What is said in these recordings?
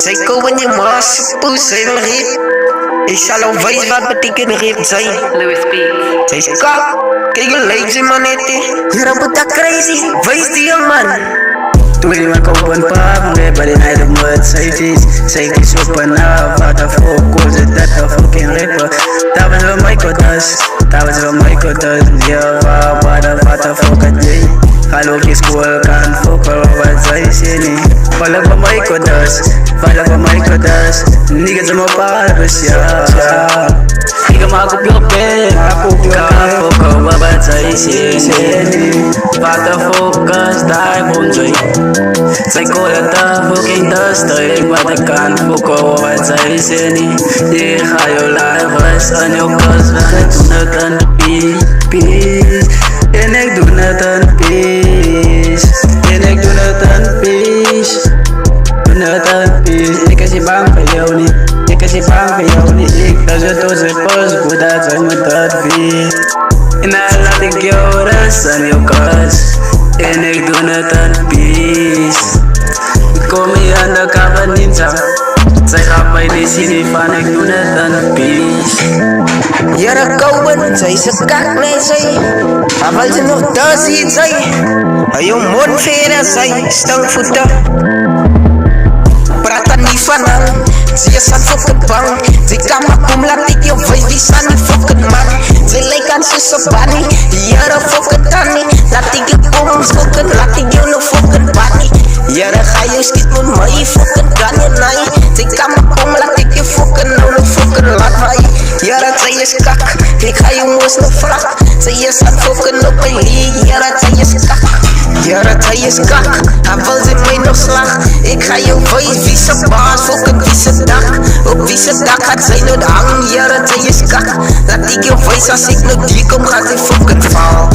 Zij komen je maas, poes zijn reep. Ik zal al wijs wat betekent reep zijn. Louis Beats. Zij is kak, kijk je lijf zijn man het. Je rabbit dat crazy, wijs die man. Toen ik me kopen pak, me bij de night of mud. Zij is op en af, wat de fuck, hoe zit dat de fucking rapper. Dat was wel Michael Dus, dat was wel Michael Dus. Ja, wat de fuck het jij. Ga ook je school, kan fucken, wat zij zien niet. Vallen van Michael Dus, vallen van Michael Dus. Niggas in mijn paardjes, ja. Ik maak op je bed, kan fucken, wat zij zien niet. Wat de focus, daar komt zij. Zij gooien de fucking dust, ik wat ik kan fucken, wat zij zien niet. Ik ga je live aan je kast, ik doe het een peace. En ik doe het een peace. En ik doe het een peace. Doe het een peace. Ik is niet bang voor jou niet. Ik is niet bang voor jou niet. Ik dat je tot zijn pas, goed dat zij me dat weet. En dan laat ik jou rust aan je kast. En ik doe het een peace. Ik kom hier aan de kamer ninja. Zij gaat bij die city van ik doe het een peace. Jere kauwen, zij is een kak, nee zij. Maar wil ze nog daar ziet zij. Hij je mond veren, zij stangvoeten. Praat er niet van aan. Zij is aan fucking bang. Zij kan maar kom, laat ik je wijs, die zijn niet fucking man. Zij lijkt aan zussen Bunny. Jere fucking Tanny. Laat ik je kom, fucking, laat ik je nog fucking Bunny. Jere ga je schiet met mij, fucking kan je nee. Zij kan maar kom, laat ik je fucking nou nog fucking laat mij. Jere zij is kak, ik ga je moes nog vlak. Zij is aan fucking op een league, jere zij is kak. Jere zij is kak, hij wil ze mij nog slag. Ik ga je wijs, wie ze baas, fucking wie ze dak. Op wie ze dak gaat zij nog hang, jere zij is kak. Laat ik je wijs, als ik nog die kom, gaat hij fucking val.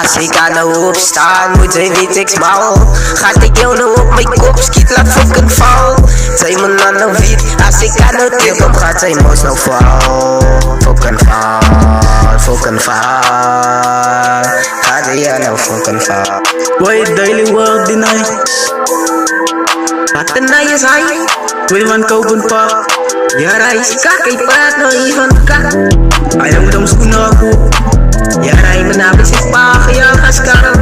Als ik aan de hoop sta, moet zij weet ik smal. Gaat ik jou nou op mijn kop, schiet laat fucking val. Zij me aan de wiet, als ik aan de deur kom, gaat zij moest nog val. Fucking val, fucking val. Gaat zij nou fucking val. Boy, daily world deny. Wat de night is hij? Wil man kopen pak. Ja, hij is kak, hij praat nog even kak. Hij moet hem schoenen op. Ja, hij mijn naam is paag, ja, ga skarren.